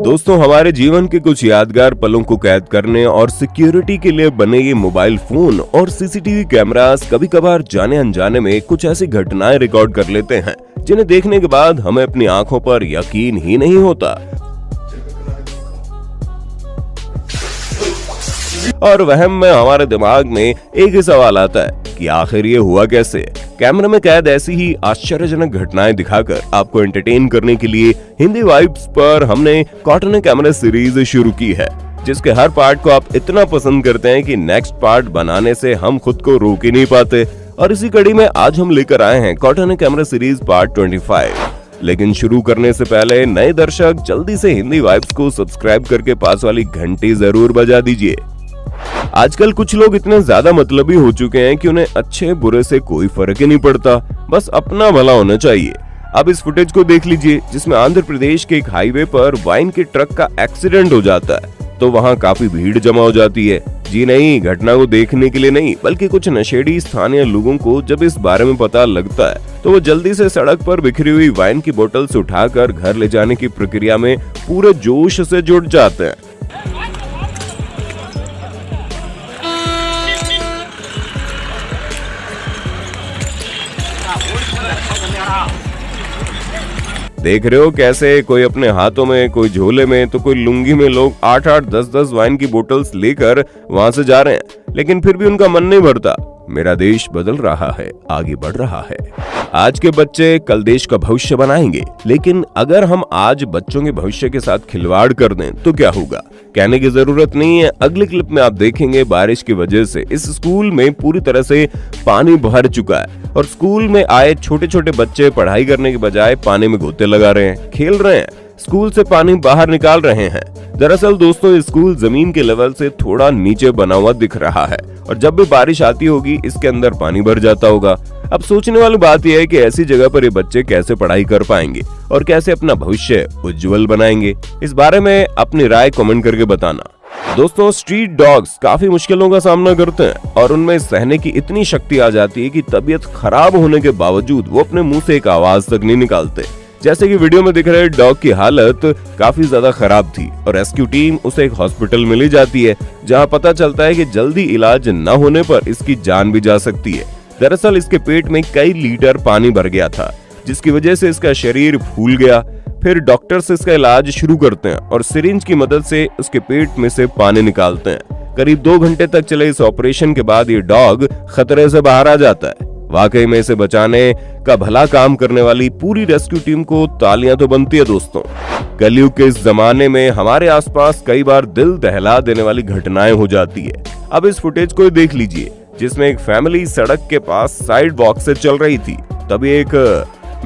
दोस्तों, हमारे जीवन के कुछ यादगार पलों को कैद करने और सिक्योरिटी के लिए बने ये मोबाइल फोन और सीसीटीवी कैमरास कभी कभार जाने अनजाने में कुछ ऐसी घटनाएं रिकॉर्ड कर लेते हैं जिन्हें देखने के बाद हमें अपनी आंखों पर यकीन ही नहीं होता। और वहम में हमारे दिमाग में एक ही सवाल आता है कि आखिर ये हुआ कैसे। कैमरे में कैद ऐसी ही आश्चर्यजनक घटनाएं दिखाकर आपको एंटरटेन करने के लिए हिंदी वाइब्स पर हमने कॉटन कैमरा सीरीज शुरू की है, जिसके हर पार्ट को आप इतना पसंद करते हैं कि नेक्स्ट पार्ट बनाने से हम खुद को रोक ही नहीं पाते। और इसी कड़ी में आज हम लेकर आए हैं कॉटन कैमरा सीरीज पार्ट 25। लेकिन शुरू करने से पहले नए दर्शक जल्दी से हिंदी वाइब्स को सब्सक्राइब करके पास वाली घंटी जरूर बजा दीजिए। आजकल कुछ लोग इतने ज्यादा मतलबी हो चुके हैं कि उन्हें अच्छे बुरे से कोई फर्क ही नहीं पड़ता, बस अपना भला होना चाहिए। अब इस फुटेज को देख लीजिए जिसमें आंध्र प्रदेश के एक हाईवे पर वाइन के ट्रक का एक्सीडेंट हो जाता है, तो वहां काफी भीड़ जमा हो जाती है। जी नहीं, घटना को देखने के लिए नहीं, बल्कि कुछ नशेड़ी स्थानीय लोगों को जब इस बारे में पता लगता है तो वो जल्दी से सड़क पर बिखरी हुई वाइन की बोतल्स उठाकर घर ले जाने की प्रक्रिया में पूरे जोश से जुट जाते हैं। देख रहे हो कैसे कोई अपने हाथों में, कोई झोले में, तो कोई लुंगी में लोग 8-8, 10-10 वाइन की बोतल्स लेकर वहां से जा रहे हैं, लेकिन फिर भी उनका मन नहीं भरता। मेरा देश बदल रहा है, आगे बढ़ रहा है। आज के बच्चे कल देश का भविष्य बनाएंगे, लेकिन अगर हम आज बच्चों के भविष्य के साथ खिलवाड़ कर दें तो क्या होगा? कहने की जरूरत नहीं है। अगली क्लिप में आप देखेंगे बारिश की वजह से इस स्कूल में पूरी तरह से पानी भर चुका है और स्कूल में आए छोटे छोटे बच्चे पढ़ाई करने के बजाय पानी में गोते लगा रहे हैं, खेल रहे हैं, स्कूल से पानी बाहर निकाल रहे हैं। दरअसल दोस्तों, ये स्कूल जमीन के लेवल से थोड़ा नीचे बना हुआ दिख रहा है और जब भी बारिश आती होगी इसके अंदर पानी भर जाता होगा। अब सोचने वाली बात यह है कि ऐसी जगह पर ये बच्चे कैसे पढ़ाई कर पाएंगे और कैसे अपना भविष्य उज्जवल बनाएंगे। इस बारे में अपनी राय कमेंट करके बताना। दोस्तों, स्ट्रीट डॉग्स काफी मुश्किलों का सामना करते हैं और उनमें सहने की इतनी शक्ति आ जाती है कि तबीयत खराब होने के बावजूद वो अपने मुंह से एक आवाज तक नहीं निकालते। जैसे कि वीडियो में दिख रहे डॉग की हालत काफी ज्यादा खराब थी और रेस्क्यू टीम उसे एक हॉस्पिटल में ले जाती है, जहां पता चलता है कि जल्दी इलाज न होने पर इसकी जान भी जा सकती है। दरअसल इसके पेट में कई लीटर पानी भर गया था, जिसकी वजह से इसका शरीर फूल गया। फिर डॉक्टर्स इसका इलाज शुरू करते हैं और सिरिंज की मदद से उसके पेट में से पानी निकालते हैं। करीब 2 घंटे तक चले इस ऑपरेशन के बाद ये डॉग खतरे से बाहर आ जाता है। वाकई में इसे बचाने का भला काम करने वाली पूरी रेस्क्यू टीम को तालियां तो बनती है। दोस्तों, कलयुग के इस जमाने में हमारे आसपास कई बार दिल दहला देने वाली घटनाएं हो जाती है। अब इस फुटेज को देख लीजिए जिसमें एक फैमिली सड़क के पास साइड वॉक से चल रही थी, तभी एक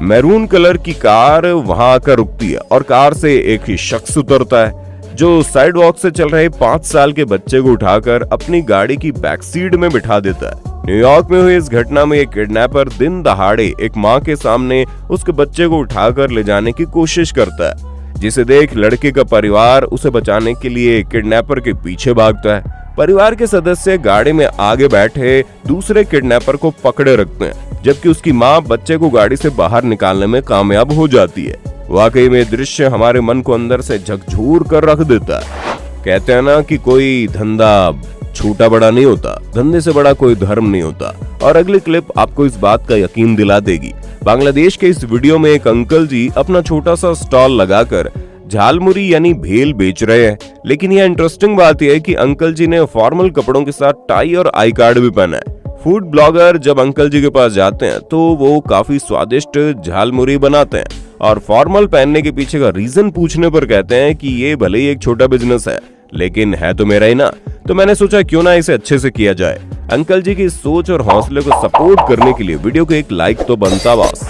मैरून कलर की कार वहां आकर रुकती है और कार से एक शख्स उतरता है जो साइड वॉक से चल रहे 5 साल के बच्चे को उठाकर अपनी गाड़ी की बैक सीट में बिठा देता है। न्यूयॉर्क में हुई इस घटना में एक किडनैपर दिन दहाड़े एक मां के सामने उसके बच्चे को उठाकर ले जाने की कोशिश करता है, जिसे देख लड़के का परिवार उसे बचाने के लिए किडनैपर के पीछे भागता है। परिवार के सदस्य गाड़ी में आगे बैठे दूसरे किडनैपर को पकड़े रखते हैं, जबकि उसकी मां बच्चे को गाड़ी से बाहर निकालने में कामयाब हो जाती है। वाकई में दृश्य हमारे मन को अंदर से झकझोर कर रख देता है। कहते हैं ना कि कोई धंधा छोटा बड़ा नहीं होता, धंधे से बड़ा कोई धर्म नहीं होता। और अगली क्लिप आपको इस बात का यकीन दिला देगी। बांग्लादेश के इस वीडियो में एक अंकल जी अपना छोटा सा स्टॉल लगाकर झालमुरी यानी भेल बेच रहे हैं, लेकिन यह इंटरेस्टिंग बात यह है कि अंकल जी ने फॉर्मल कपड़ों के साथ टाई और आई कार्ड भी पहना है। फूड ब्लॉगर जब अंकल जी के पास जाते हैं तो वो काफी स्वादिष्ट झालमुरी बनाते हैं और फॉर्मल पहनने के पीछे का रीजन पूछने पर कहते हैं कि ये भले ही एक छोटा बिजनेस है, लेकिन है तो मेरा ही ना, तो मैंने सोचा क्यों ना इसे अच्छे से किया जाए। अंकल जी की सोच और हौसले को सपोर्ट करने के लिए वीडियो को एक लाइक तो बनता बॉस।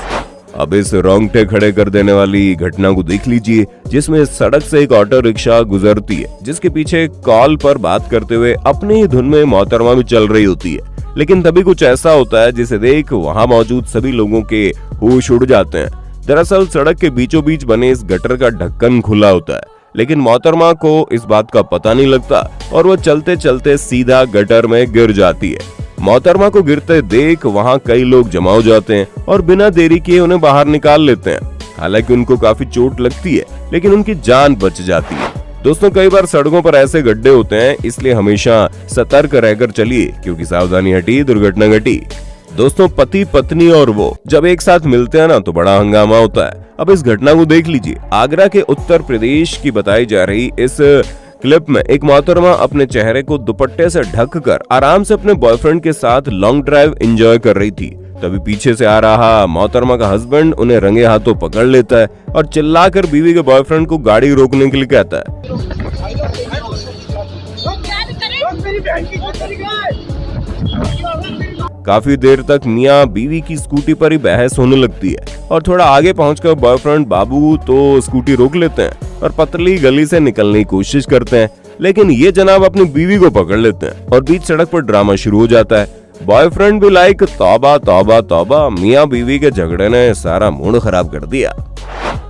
अब इस रोंगटे खड़े कर देने वाली घटना को देख लीजिए जिसमें सड़क से एक ऑटो रिक्शा गुजरती है, जिसके पीछे कॉल पर बात करते हुए अपनी ही धुन में मोहतरमा भी चल रही होती है। लेकिन तभी कुछ ऐसा होता है जिसे देख वहां मौजूद सभी लोगों के होश उड़ जाते हैं। दरअसल सड़क के बीचों बीच बने इस गटर का ढक्कन खुला होता है, लेकिन मोहतरमा को इस बात का पता नहीं लगता और वो चलते चलते सीधा गटर में गिर जाती है। मोहतरमा को गिरते देख वहां कई लोग जमा हो जाते हैं और बिना देरी किए उन्हें बाहर निकाल लेते हैं। हालांकि उनको काफी चोट लगती है, लेकिन उनकी जान बच जाती है। दोस्तों, कई बार सड़कों पर ऐसे गड्ढे होते हैं, इसलिए हमेशा सतर्क रहकर चलिए, क्योंकि सावधानी हटी दुर्घटना घटी। दोस्तों, पति पत्नी और वो जब एक साथ मिलते हैं ना तो बड़ा हंगामा होता है। अब इस घटना को देख लीजिए। आगरा के उत्तर प्रदेश की बताई जा रही इस क्लिप में एक मोहतरमा अपने चेहरे को दुपट्टे से ढककर आराम से अपने बॉयफ्रेंड के साथ लॉन्ग ड्राइव एंजॉय कर रही थी। तभी पीछे से आ रहा मोहतरमा का हस्बैंड उन्हें रंगे हाथों पकड़ लेता है और चिल्लाकर बीवी के बॉयफ्रेंड को गाड़ी रोकने के लिए कहता है। काफी देर तक मियां बीवी की स्कूटी पर ही बहस होने लगती है और थोड़ा आगे पहुंचकर बॉयफ्रेंड बाबू तो स्कूटी रोक लेते हैं और पतली गली से निकलने की कोशिश करते हैं, लेकिन ये जनाब अपनी बीवी को पकड़ लेते हैं और बीच सड़क पर ड्रामा शुरू हो जाता है। बॉयफ्रेंड भी लाइक तौबा तौबा तौबा, मियां बीवी के झगड़े ने सारा मूड खराब कर दिया।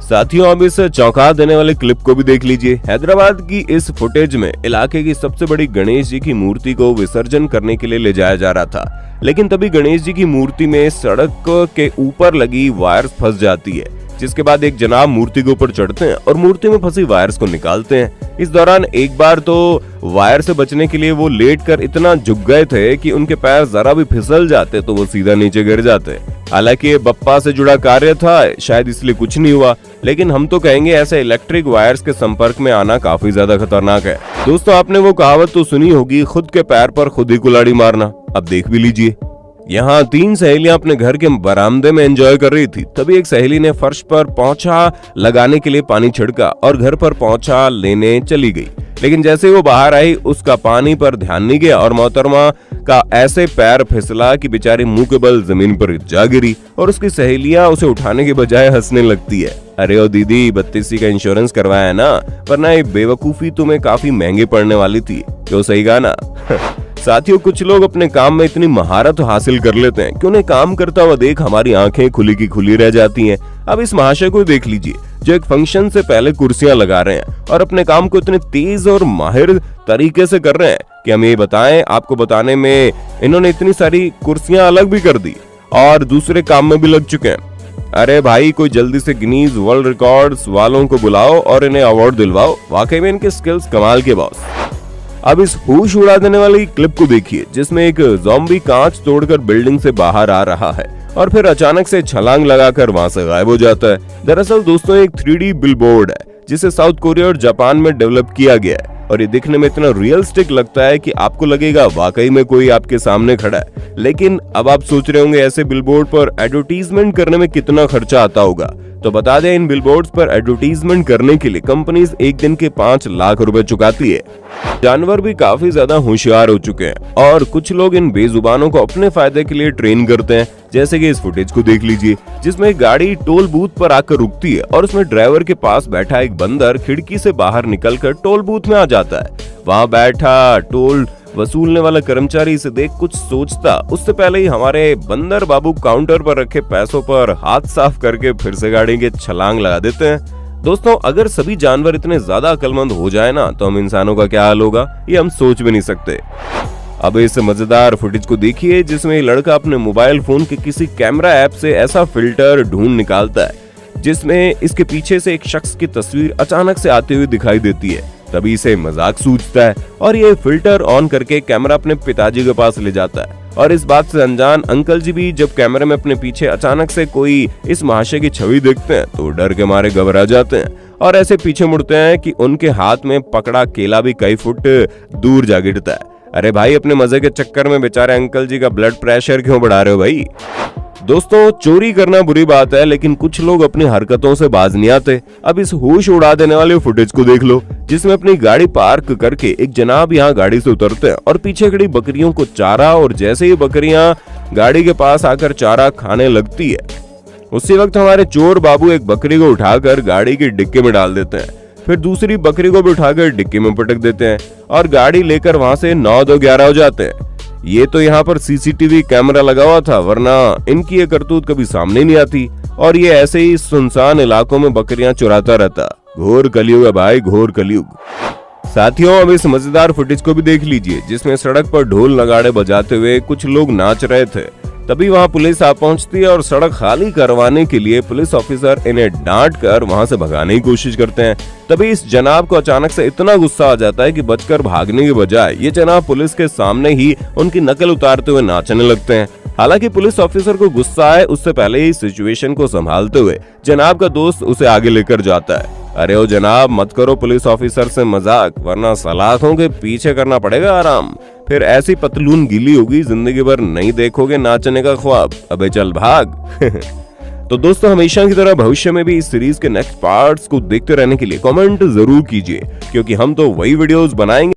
साथियों, अब इस चौंका देने वाले क्लिप को भी देख लीजिए। हैदराबाद की इस फुटेज में इलाके की सबसे बड़ी गणेश जी की मूर्ति को विसर्जन करने के लिए ले जाया जा रहा था, लेकिन तभी गणेश जी की मूर्ति में सड़क के ऊपर लगी वायर फंस जाती है, जिसके बाद एक जनाब मूर्ति के ऊपर चढ़ते हैं और मूर्ति में फंसी वायर्स को निकालते हैं। इस दौरान एक बार तो वायर से बचने के लिए वो लेटकर इतना झुक गए थे कि उनके पैर जरा भी फिसल जाते तो वो सीधा नीचे गिर जाते। हालांकि ये बप्पा से जुड़ा कार्य था, शायद इसलिए कुछ नहीं हुआ, लेकिन हम तो कहेंगे ऐसे इलेक्ट्रिक वायर्स के संपर्क में आना काफी ज्यादा खतरनाक है। दोस्तों, आपने वो कहावत तो सुनी होगी, खुद के पैर पर खुद ही कुल्हाड़ी मारना। अब देख भी लीजिए। यहाँ 3 सहेलियां अपने घर के बरामदे में एंजॉय कर रही थी। तभी एक सहेली ने फर्श पर पोंछा लगाने के लिए पानी छिड़का और घर पर पोंछा लेने चली गई, लेकिन जैसे वो बाहर आई उसका पानी पर ध्यान नहीं गया और मोहतरमा का ऐसे पैर फिसला कि बेचारी मुंह के बल जमीन पर जा गिरी और उसकी सहेलियां उसे उठाने के बजाय हंसने लगती है। अरे ओ दीदी, 32 का इंश्योरेंस करवाया है ना, वरना ये बेवकूफी तुम्हें काफी महंगी पड़ने वाली थी। क्यों, सही कहा ना? साथियों, कुछ लोग अपने काम में इतनी महारत हासिल कर लेते हैं कि उन्हें काम करता हुआ देख हमारी आंखें खुली की खुली रह जाती हैं। अब इस महाशय को देख लीजिए, जो एक फंक्शन से पहले कुर्सियां लगा रहे हैं और अपने काम को इतने तेज और माहिर तरीके से कर रहे हैं कि हम ये बताएं, आपको बताने में इन्होंने इतनी सारी कुर्सियां अलग भी कर दी और दूसरे काम में भी लग चुके हैं। अरे भाई, कोई जल्दी से गिनीज वर्ल्ड रिकॉर्ड्स वालों को बुलाओ और इन्हें अवार्ड दिलवाओ। वाकई में इनके स्किल्स कमाल के बॉस। अब इस होश उड़ा देने वाली क्लिप को देखिए, जिसमें एक ज़ॉम्बी कांच तोड़कर बिल्डिंग से बाहर आ रहा है और फिर अचानक से छलांग लगाकर वहां से गायब हो जाता है। दरअसल दोस्तों, एक 3D बिलबोर्ड है जिसे साउथ कोरिया और जापान में डेवलप किया गया है और ये दिखने में इतना रियलिस्टिक लगता है कि आपको लगेगा वाकई में कोई आपके सामने खड़ा है। लेकिन अब आप सोच रहे होंगे ऐसे बिलबोर्ड पर एडवर्टीजमेंट करने में कितना खर्चा आता होगा। तो बता दें, इन बिलबोर्ड्स पर एडवर्टीजमेंट करने के लिए कंपनीज एक दिन के 5 लाख रुपए चुकाती है। जानवर भी काफी ज्यादा होशियार हो चुके हैं और कुछ लोग इन बेजुबानों को अपने फायदे के लिए ट्रेन करते हैं। जैसे कि इस फुटेज को देख लीजिए, जिसमें एक गाड़ी टोल बूथ पर आकर रुकती है और उसमें ड्राइवर के पास बैठा एक बंदर खिड़की से बाहर निकलकर टोल बूथ में आ जाता है। वहां बैठा टोल वसूलने वाला कर्मचारी इसे देख कुछ सोचता उससे पहले ही हमारे बंदर बाबू काउंटर पर रखे पैसों पर हाथ साफ करके फिर से गाड़ी के छलांग लगा देते हैं। दोस्तों, अगर सभी जानवर इतने ज्यादा अक्लमंद हो जाए ना, तो हम इंसानों का क्या हाल होगा, ये हम सोच भी नहीं सकते। अब इस मजेदार फुटेज को देखिए, जिसमें लड़का अपने मोबाइल फोन के किसी कैमरा ऐप से ऐसा फिल्टर ढूंढ निकालता है जिसमें इसके पीछे से एक शख्स की तस्वीर अचानक से आते हुए दिखाई देती है। तभी इसे मजाक सूझता है और ये फिल्टर ऑन करके कैमरा अपने पिताजी के पास ले जाता है। और इस बात से अनजान अंकल जी भी जब कैमरे में अपने पीछे अचानक से कोई इस महाशय की छवि देखते हैं तो डर के मारे घबरा जाते हैं और ऐसे पीछे मुड़ते हैं कि उनके हाथ में पकड़ा केला भी कई फुट दूर जा गिरता है। अरे भाई, अपने मजे के चक्कर में बेचारे अंकल जी का ब्लड प्रेशर क्यों बढ़ा रहे हो भाई? दोस्तों, चोरी करना बुरी बात है, लेकिन कुछ लोग अपनी हरकतों से बाज नहीं आते। अब इस होश उड़ा देने वाले फुटेज को देख लो, जिसमें अपनी गाड़ी पार्क करके एक जनाब यहाँ गाड़ी से उतरते हैं और पीछे खड़ी बकरियों को चारा, और जैसे ही बकरियां गाड़ी के पास आकर चारा खाने लगती है, उसी वक्त हमारे चोर बाबू एक बकरी को उठाकर गाड़ी की डिक्की में डाल देते हैं, फिर दूसरी बकरी को भी उठाकर डिक्की में पटक देते हैं और गाड़ी लेकर वहां से 9-2-11 हो जाते हैं। ये तो यहाँ पर सीसीटीवी कैमरा लगा हुआ था, वरना इनकी ये करतूत कभी सामने नहीं आती और ये ऐसे ही सुनसान इलाकों में बकरियां चुराता रहता। घोर कलयुग है भाई, घोर कलयुग। साथियों, अब इस मजेदार फुटेज को भी देख लीजिए, जिसमें सड़क पर ढोल नगाड़े बजाते हुए कुछ लोग नाच रहे थे। तभी वहां पुलिस आ पहुंचती है और सड़क खाली करवाने के लिए पुलिस ऑफिसर इन्हें डांट कर वहां से भगाने की कोशिश करते हैं। तभी इस जनाब को अचानक से इतना गुस्सा आ जाता है कि बचकर भागने के बजाय ये जनाब पुलिस के सामने ही उनकी नकल उतारते हुए नाचने लगते हैं। हालांकि पुलिस ऑफिसर को गुस्सा आए उससे पहले ही सिचुएशन को संभालते हुए जनाब का दोस्त उसे आगे लेकर जाता है। अरे ओ जनाब, मत करो पुलिस ऑफिसर से मजाक, वरना सलाखों के पीछे करना पड़ेगा आराम। फिर ऐसी पतलून गीली होगी, जिंदगी भर नहीं देखोगे नाचने का ख्वाब। अबे चल भाग। तो दोस्तों, हमेशा की तरह भविष्य में भी इस सीरीज के नेक्स्ट पार्ट्स को देखते रहने के लिए कमेंट जरूर कीजिए, क्योंकि हम तो वही वीडियोस बनाएंगे